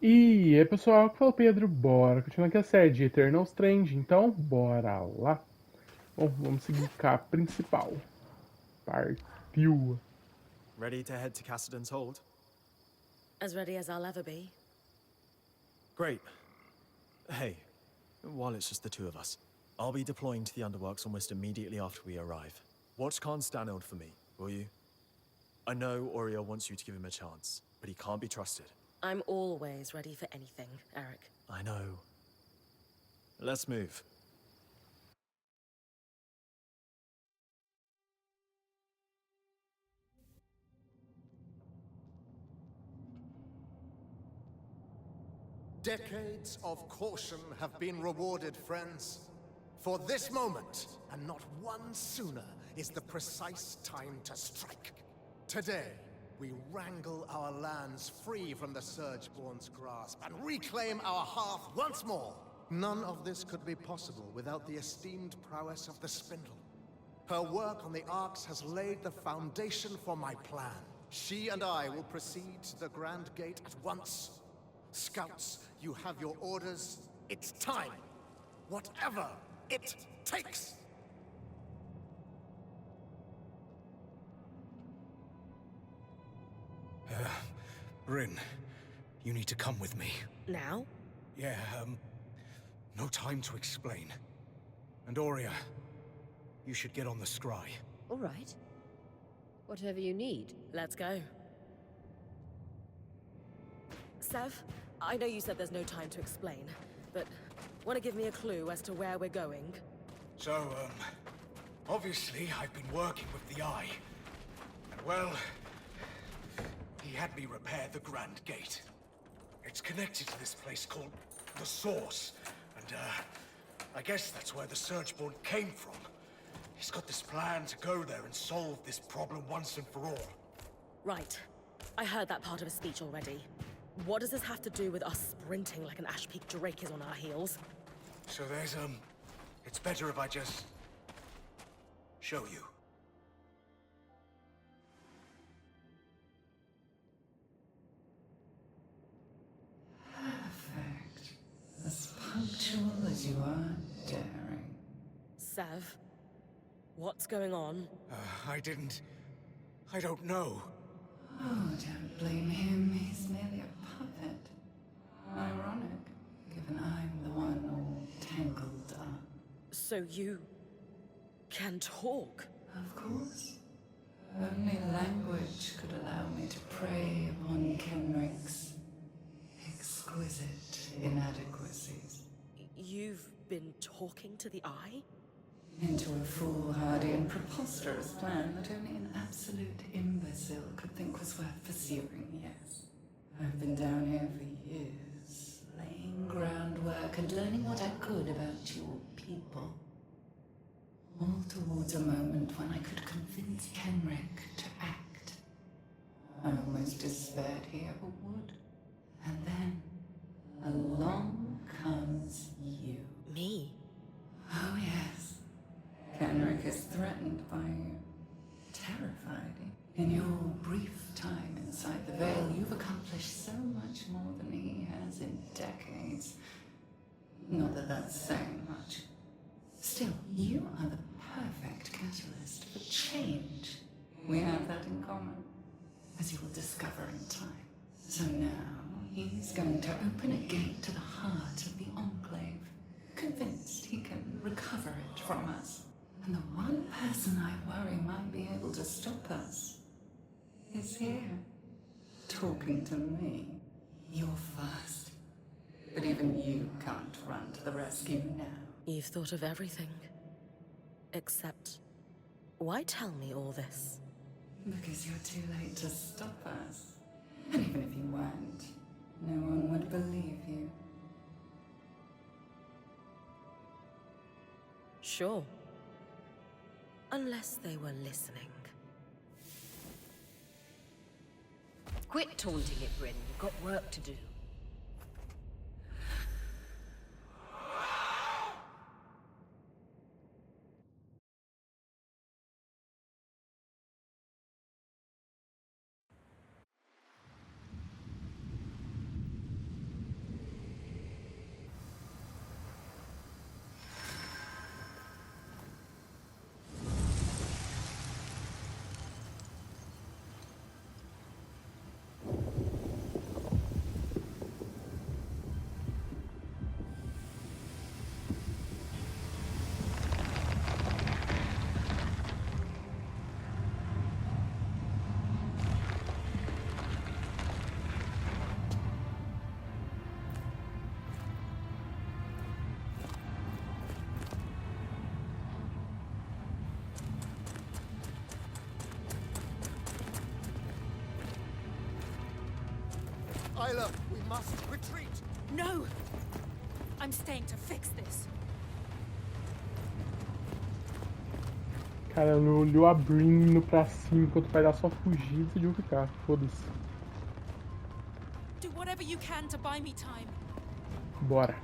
E aí pessoal, que falou Pedro, bora continuar aqui a série de Eternal Strands, então bora lá. Bom, vamos seguir com a principal. Partiu. Ready to head to Cassidan's hold? As ready as I'll ever be. Great. Hey, while it's just the two of us, I'll be deploying to the Underworks almost immediately after we arrive. Watch Khan Stanild for me, will you? I know Oriel wants you to give him a chance, but he can't be trusted. I'm always ready for anything, Eric. I know. Let's move. Decades of caution have been rewarded, friends. For this moment, and not one sooner, is the precise time to strike. Today, we wrangle our lands free from the Surgeborn's grasp and reclaim our hearth once more. None of this could be possible without the esteemed prowess of the Spindle. Her work on the Arks has laid the foundation for my plan. She and I will proceed to the Grand Gate at once. Scouts, you have your orders. It's time. Whatever it takes. Bryn, you need to come with me. Now? Yeah, no time to explain. And Aurea, you should get on the scry. All right. Whatever you need. Let's go. Sev, I know you said there's no time to explain, but want to give me a clue as to where we're going? So, obviously I've been working with the Eye. And well, he had me repair the Grand Gate. It's connected to this place called the Source, and I guess that's where the Surgeborn came from. He's got this plan to go there and solve this problem once and for all. Right. I heard that part of his speech already. What does this have to do with us sprinting like an Ash-Peak Drake is on our heels? So there's, it's better if I just show you. Perfect. As punctual as you are daring. Sev, what's going on? I don't know. Oh, don't blame him. He's merely a puppet. Ironic, given I'm the one all tangled up. So you can talk? Of course. Only language could allow me to prey upon Kenrick's exquisite inadequacies. You've been talking to the Eye? Into a foolhardy and preposterous plan that only an absolute imbecile could think was worth pursuing, yes. I've been down here for years, laying groundwork and learning what I could about your people. All towards a moment when I could convince Kenrick to act. I almost despaired he ever would. And then, along comes you. Me? Oh yes. Kenrick is threatened by you. Terrified. In your brief time inside the Veil, you've accomplished so much more than he has in decades. Not that that's saying much. Still, you are the perfect catalyst for change. We have that in common, as you will discover in time. So now, he's going to open a gate to the heart of the Enclave, convinced he can recover it from us. And the one person I worry might be able to stop us is here, talking to me. You're fast, but even you can't run to the rescue now. You've thought of everything. Except, why tell me all this? Because you're too late to stop us. And even if you weren't, no one would believe you. Sure. Unless they were listening. Quit taunting it, Bryn. You've got work to do. Isla, we must retreat. No! I'm staying to fix this. Cara, ela olhou abrindo pra cima enquanto o pai dela só fugia e decidiu ficar. Foda-se. Do whatever you can to buy me time. Bora.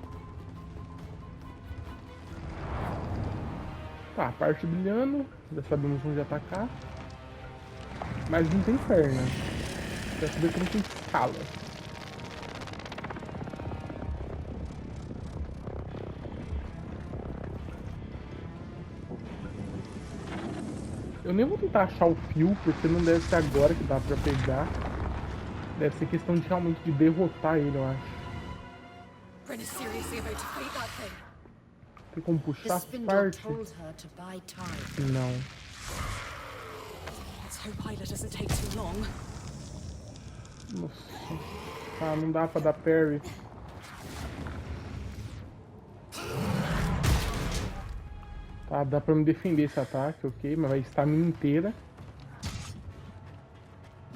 Tá, a parte brilhando. Já sabemos onde atacar. Mas não tem perna. Quer saber como tem escala. Eu nem vou tentar achar o fio, porque não deve ser agora que dá pra pegar. Deve ser questão de realmente de derrotar ele, eu acho. Bren is seriously about to fight that thing. Tem como puxar a parte? Não. Let's hope Isla doesn't take too long. Nossa. Ah, não dá pra dar parry. Tá, dá pra me defender esse ataque, ok, mas vai estamina inteira.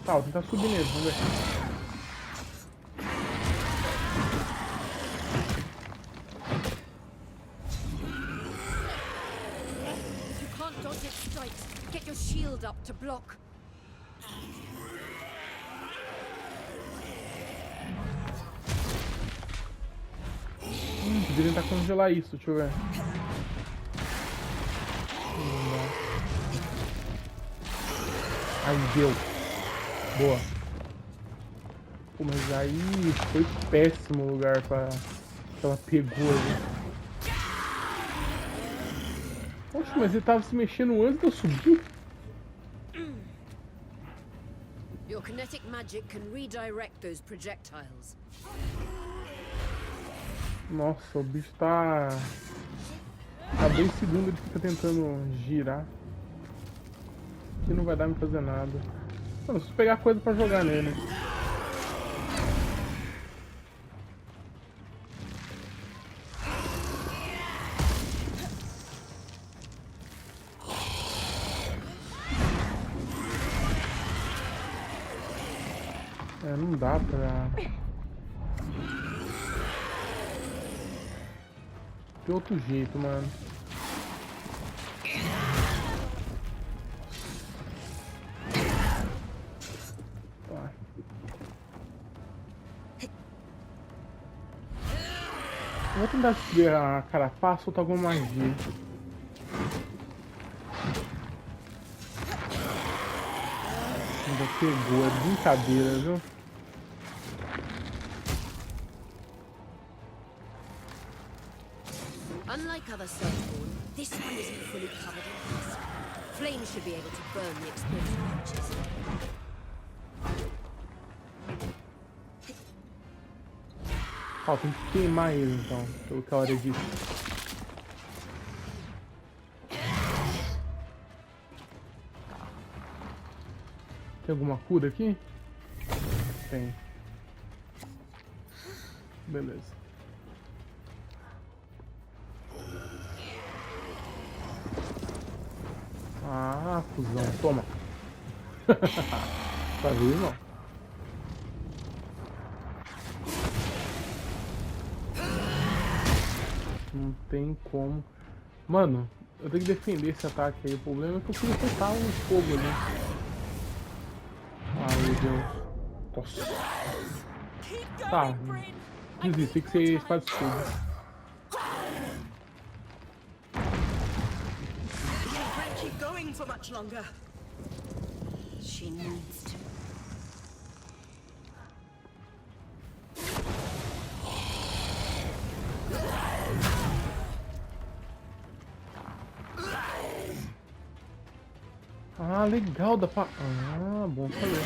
Tá, vou tentar subir nele, vamos ver. If you can't dodge its strikes, get your shield up to block. Podia tentar congelar isso, deixa eu ver. Ai, deu. Boa. Pô, mas aí foi péssimo o lugar pra... que ela pegou ali. Poxa, mas ele tava se mexendo antes de eu subir? Your kinetic magic can redirect those projectiles. Nossa, o bicho tá... a 2 segundos ele fica tentando girar. Que não vai dar pra fazer nada. Mano, preciso pegar coisa pra jogar nele. É, não dá pra... tem outro jeito, mano. Tá. Eu vou tentar descobrir a carapaça ou tá alguma magia. Ainda pegou, é brincadeira, viu? Unlike other Surgeborn, this one isn't fully covered in dust. Flames should be able to burn the exposed patches. Ó, tem que queimar ele então, pelo que a hora disse. Tem alguma cura aqui? Tem. Beleza. Ah, cuzão, toma. Tá vendo, não? Não tem como. Mano, eu tenho que defender esse ataque aí. O problema é que eu queria soltar um fogo ali. Ai, meu Deus. Nossa. Tá. Desisto, tem que ser espada de escudo. Keep going for much longer. She needs to. Ah, legal, dá pra... ah, bom saber.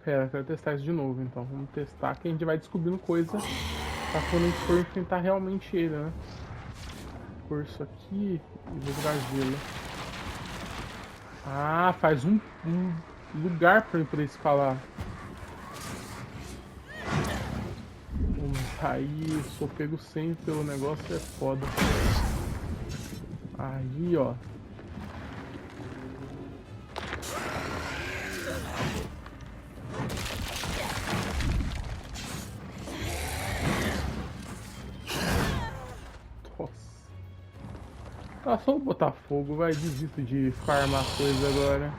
Pera, eu quero testar isso de novo, então. Vamos testar que a gente vai descobrindo coisa pra quando a gente for enfrentar realmente ele, né? Por isso aqui e vou jogar gelo. Ah, faz um lugar pra eu poder escalar. Aí, sou pego sempre pelo negócio, é foda. Aí, ó. Ah, só vou botar fogo, vai, desisto de farmar coisa agora.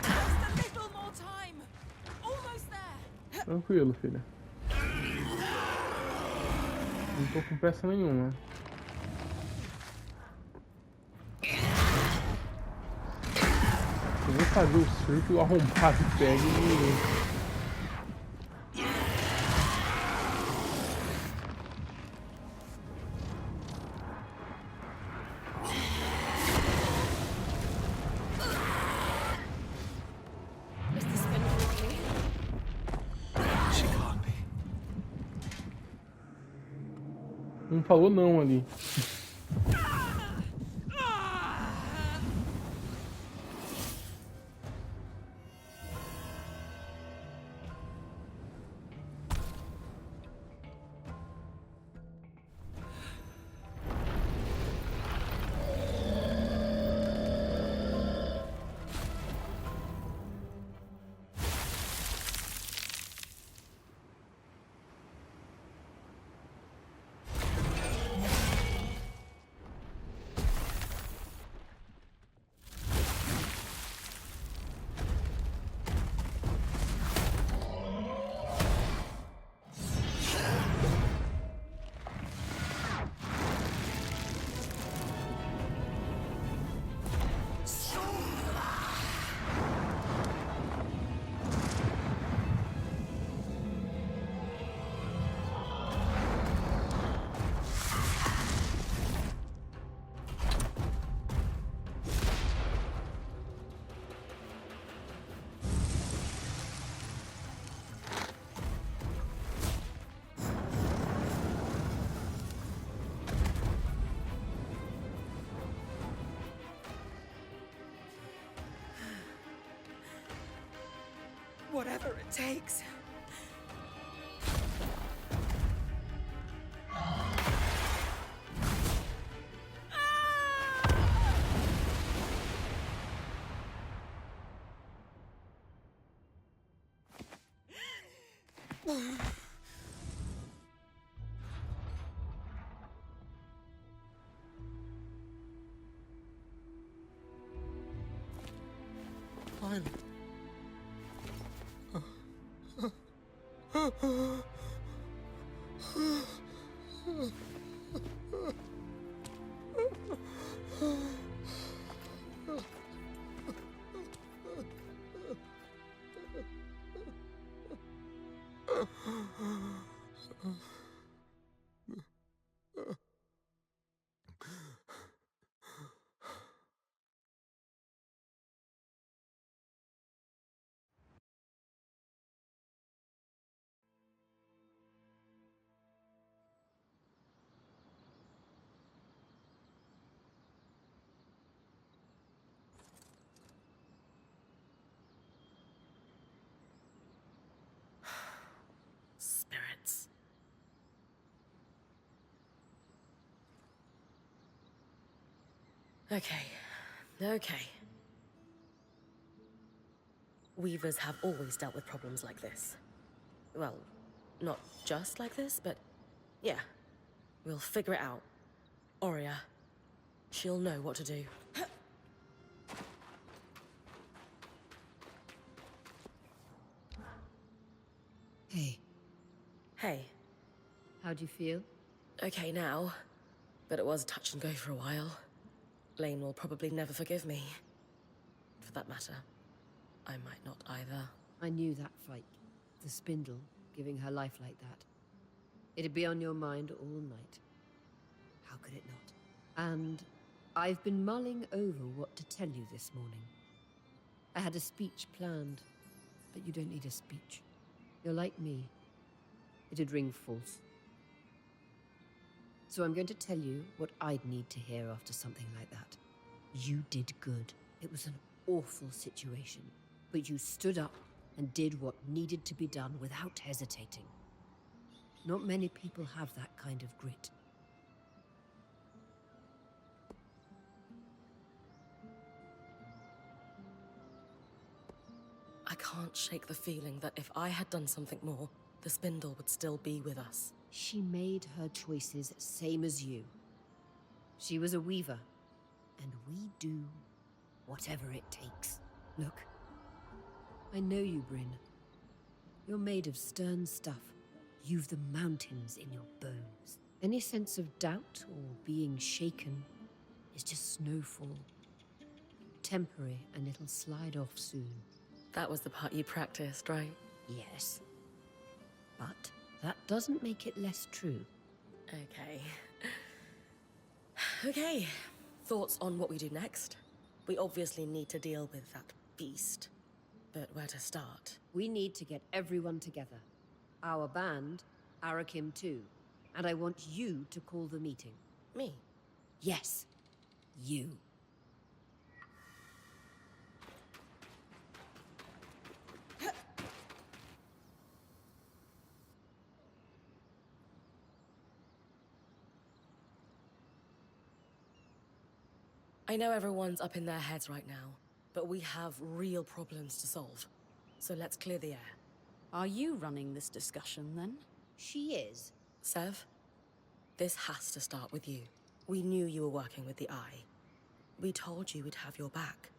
Just a little more time. Almost there. Tranquilo, filha. Não tô com pressa nenhuma. Eu vou fazer o círculo arrombado e pega e... Is the spindle okay? She can't be. Não falou não ali. Whatever it takes. Finally. Spirits. Okay. Okay. Weavers have always dealt with problems like this. Well, not just like this, but yeah. We'll figure it out. Oria, she'll know what to do. Hey, Hey, how'd you feel? okay now, but it was touch and go for a while. Lane will probably never forgive me. For that matter, I might not either. I knew that fight. The spindle, giving her life like that. It'd be on your mind all night. How could it not? And I've been mulling over what to tell you this morning. I had a speech planned, but you don't need a speech. You're like me. It'd ring false. So I'm going to tell you what I'd need to hear after something like that. You did good. It was an awful situation, but you stood up and did what needed to be done without hesitating. Not many people have that kind of grit. I can't can't shake the feeling that if I had done something more, the spindle would still be with us. She made her choices same as you. She was a weaver, and we do whatever it takes. Look, I know you, Bryn. You're made of stern stuff. You've the mountains in your bones. Any sense of doubt or being shaken is just snowfall. Temporary, and it'll slide off soon. That was the part you practiced, right? Yes. But that doesn't make it less true. Okay. Okay. Thoughts on what we do next? We obviously need to deal with that beast. But where to start? We need to get everyone together. Our band, Arakim too. And I want you to call the meeting. Me? Yes, you. I know everyone's up in their heads right now, but we have real problems to solve. So let's clear the air. Are you running this discussion, then? She is. Sev, this has to start with you. We knew you were working with the Eye. We told you we'd have your back.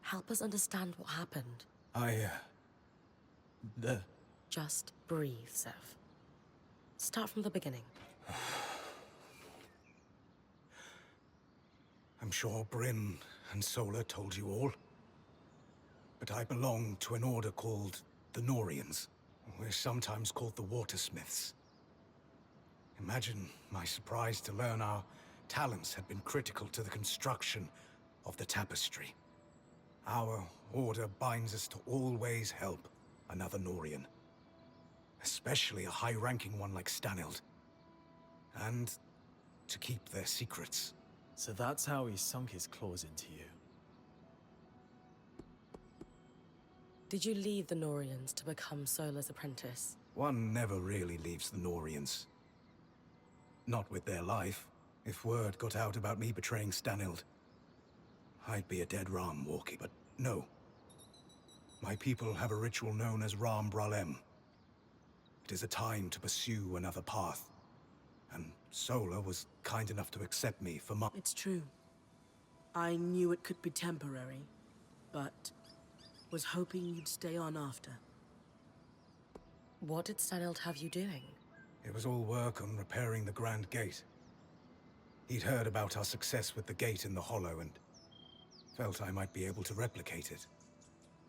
Help us understand what happened. Just breathe, Sev. Start from the beginning. I'm sure Bryn and Sola told you all. But I belong to an order called the Norians. We're sometimes called the Watersmiths. Imagine my surprise to learn our talents had been critical to the construction of the tapestry. Our order binds us to always help another Norian. Especially a high-ranking one like Stanild. And to keep their secrets. So that's how he sunk his claws into you. Did you leave the Norians to become Sola's apprentice? One never really leaves the Norians. Not with their life. If word got out about me betraying Stanild, I'd be a dead Ram walking, but no. My people have a ritual known as Ram Bralem. It is a time to pursue another path. And Sola was kind enough to accept me for my— It's true. I knew it could be temporary, but was hoping you'd stay on after. What did Stanild have you doing? It was all work on repairing the Grand Gate. He'd heard about our success with the gate in the Hollow and felt I might be able to replicate it.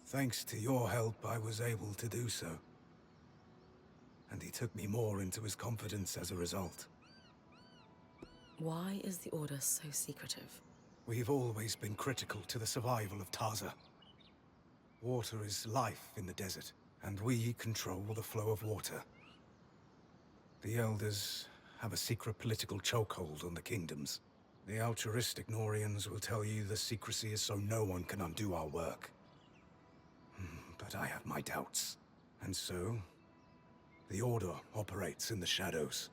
Thanks to your help, I was able to do so. And he took me more into his confidence as a result. Why is the Order so secretive? We've always been critical to the survival of Taza. Water is life in the desert, and we control the flow of water. The Elders have a secret political chokehold on the kingdoms. The altruistic Norians will tell you the secrecy is so no one can undo our work. But I have my doubts. And so, the Order operates in the shadows.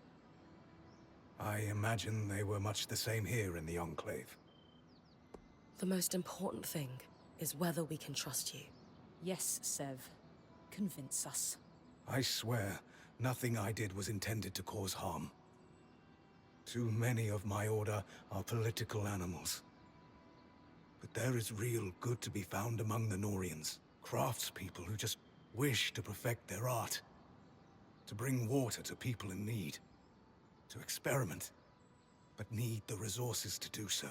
I imagine they were much the same here in the Enclave. The most important thing is whether we can trust you. Yes, Sev. Convince us. I swear, nothing I did was intended to cause harm. Too many of my Order are political animals. But there is real good to be found among the Norians. Craftspeople who just wish to perfect their art. To bring water to people in need. To experiment, but need the resources to do so.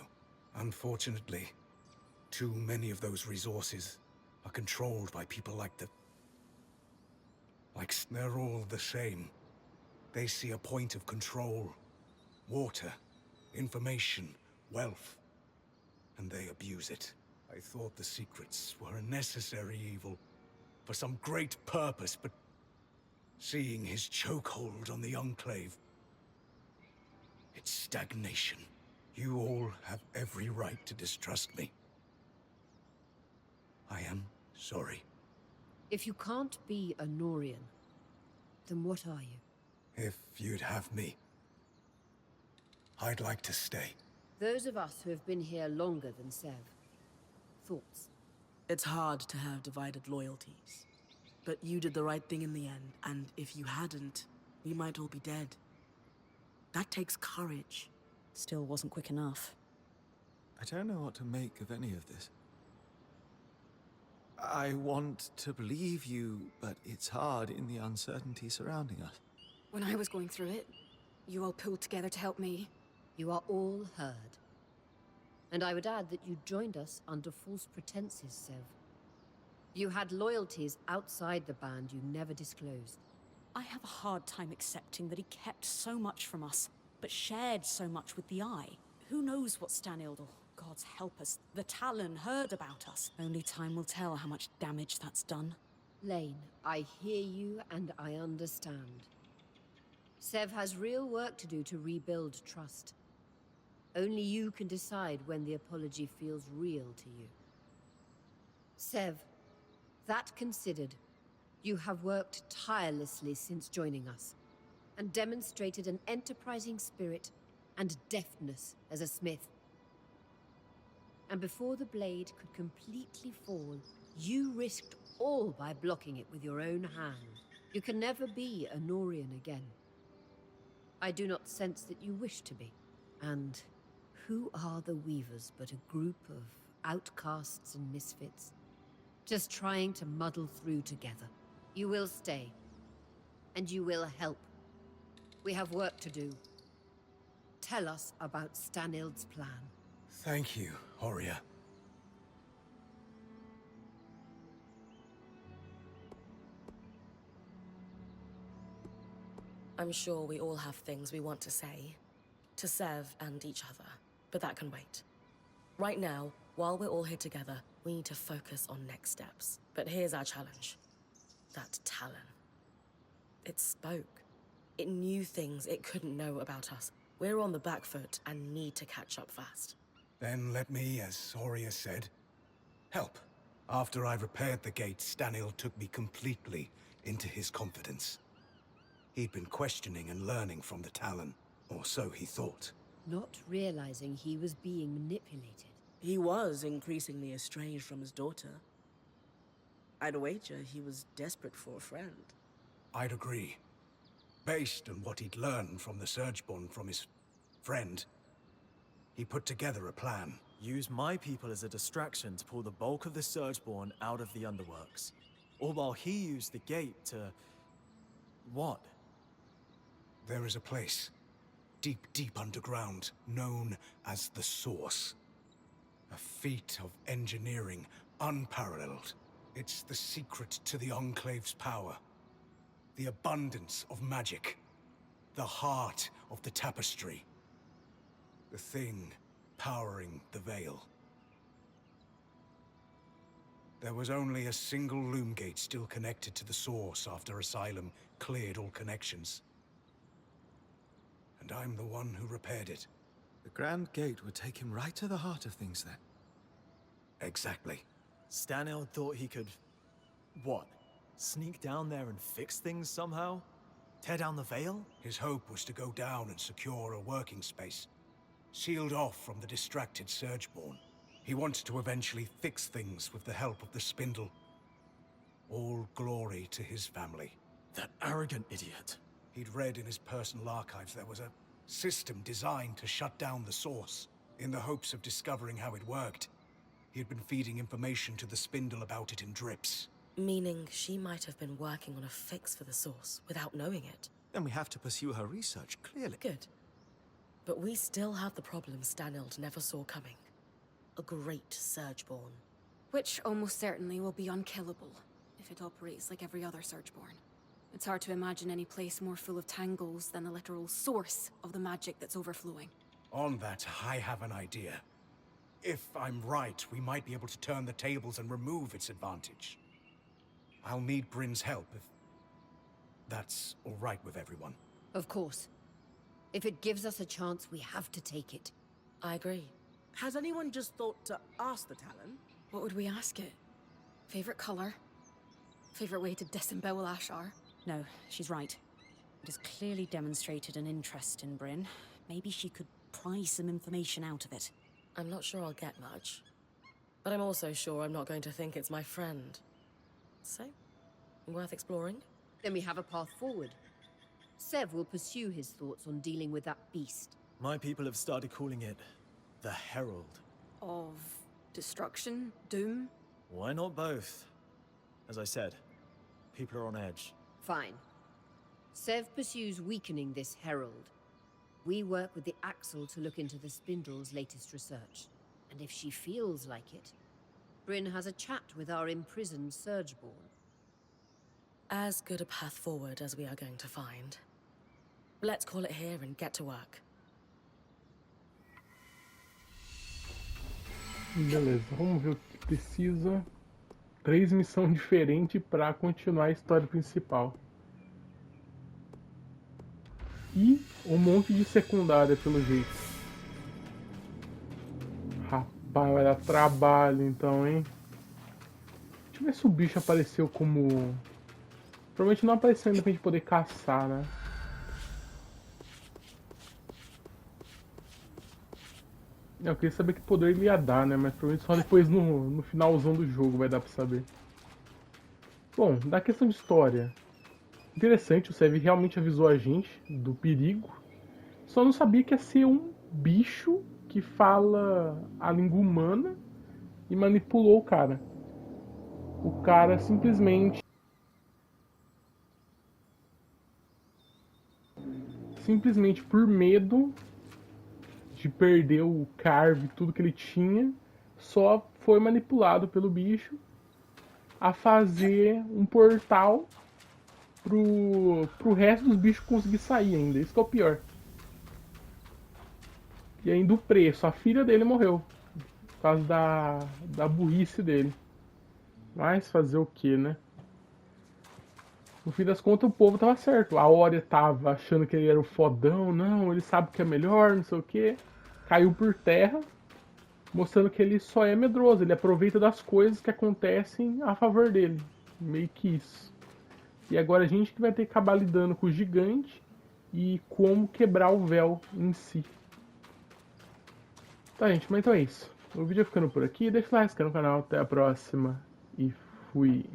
Unfortunately, too many of those resources are controlled by people like they're all the same. They see a point of control. Water, information, wealth. And they abuse it. I thought the secrets were a necessary evil for some great purpose, but seeing his chokehold on the Enclave, it's stagnation. You all have every right to distrust me. I am sorry. If you can't be a Norian, then what are you? If you'd have me, I'd like to stay. Those of us who have been here longer than Sev. Thoughts? It's hard to have divided loyalties. But you did the right thing in the end, and if you hadn't, we might all be dead. That takes courage. Still wasn't quick enough. I don't know what to make of any of this. I want to believe you, but it's hard in the uncertainty surrounding us. When I was going through it, you all pulled together to help me. You are all heard. And I would add that you joined us under false pretenses, Sev. You had loyalties outside the band you never disclosed. I have a hard time accepting that he kept so much from us, but shared so much with the Eye. Who knows what Stanild, or gods help us, the Talon heard about us? Only time will tell how much damage that's done. Lane, I hear you and I understand. Sev has real work to do to rebuild trust. Only you can decide when the apology feels real to you. Sev, that considered, you have worked tirelessly since joining us, and demonstrated an enterprising spirit and deftness as a smith. And before the blade could completely fall, you risked all by blocking it with your own hand. You can never be a Norian again. I do not sense that you wish to be. And who are the Weavers but a group of outcasts and misfits? Just trying to muddle through together. You will stay. And you will help. We have work to do. Tell us about Stanild's plan. Thank you, Horia. I'm sure we all have things we want to say. To Sev and each other. But that can wait. Right now, while we're all here together, we need to focus on next steps. But here's our challenge. That Talon. It spoke. It knew things it couldn't know about us. We're on the back foot and need to catch up fast. Then let me, as Horia said, help. After I repaired the gate, Stanild took me completely into his confidence. He'd been questioning and learning from the Talon, or so he thought. Not realizing he was being manipulated. He was increasingly estranged from his daughter. I'd wager he was desperate for a friend. I'd agree. Based on what he'd learned from the Surgeborn from his friend, he put together a plan. Use my people as a distraction to pull the bulk of the Surgeborn out of the Underworks. All while he used the gate to... what? There is a place, deep, deep underground, known as the Source. A feat of engineering unparalleled. It's the secret to the Enclave's power. The abundance of magic. The heart of the tapestry. The thing powering the Veil. There was only a single loom gate still connected to the Source after Asylum cleared all connections. And I'm the one who repaired it. The Grand Gate would take him right to the heart of things then. Exactly. Stanild thought he could... what? Sneak down there and fix things somehow? Tear down the Veil? His hope was to go down and secure a working space, sealed off from the distracted Surgeborn. He wanted to eventually fix things with the help of the Spindle. All glory to his family. That arrogant idiot. He'd read in his personal archives there was a system designed to shut down the Source, in the hopes of discovering how it worked. He had been feeding information to the Spindle about it in drips. Meaning she might have been working on a fix for the Source without knowing it. Then we have to pursue her research, clearly. Good. But we still have the problem Stanild never saw coming. A great Surgeborn. Which almost certainly will be unkillable, if it operates like every other Surgeborn. It's hard to imagine any place more full of tangles than the literal source of the magic that's overflowing. On that, I have an idea. If I'm right, we might be able to turn the tables and remove its advantage. I'll need Bryn's help if that's all right with everyone. Of course. If it gives us a chance, we have to take it. I agree. Has anyone just thought to ask the Talon? What would we ask it? Favorite color? Favorite way to disembowel Ashar? No, she's right. It has clearly demonstrated an interest in Bryn. Maybe she could pry some information out of it. I'm not sure I'll get much. But I'm also sure I'm not going to think it's my friend. So, Worth exploring? Then we have a path forward. Sev will pursue his thoughts on dealing with that beast. My people have started calling it the Herald. Of destruction? Doom? Why not both? As I said, people are on edge. Fine. Sev pursues weakening this herald. We work with the Axle to look into the Spindle's latest research. And if she feels like it, Bryn has a chat with our imprisoned Surgeborn. As good a path forward as we are going to find. Let's call it here and get to work. Beleza, vamos ver o que precisa. 3 missões diferentes para continuar a história principal. E um monte de secundária, pelo jeito. Rapaz, vai dar trabalho então, hein? Deixa eu ver se o bicho apareceu como... Provavelmente não apareceu ainda pra gente poder caçar, né? Eu queria saber que poder ele ia dar, né? Mas provavelmente só depois no finalzão do jogo vai dar pra saber. Bom, da questão de história. Interessante, o Sev realmente avisou a gente do perigo. Só não sabia que ia ser um bicho que fala a língua humana e manipulou o cara. O cara simplesmente por medo de perder o cargo e tudo que ele tinha, só foi manipulado pelo bicho a fazer um portal pro resto dos bichos conseguir sair ainda. Isso que é o pior. E ainda o preço. A filha dele morreu. Por causa da burrice dele. Mas fazer o que, né? No fim das contas, o povo tava certo. A Oria tava achando que ele era o fodão. Não, ele sabe que é melhor, não sei o que. Caiu por terra, mostrando que ele só é medroso. Ele aproveita das coisas que acontecem a favor dele. Meio que isso. E agora a gente que vai ter que acabar lidando com o gigante e como quebrar o véu em si. Tá, gente, mas então é isso. O vídeo vai ficando por aqui. Deixa o like, se inscreve no canal. Até a próxima. E fui.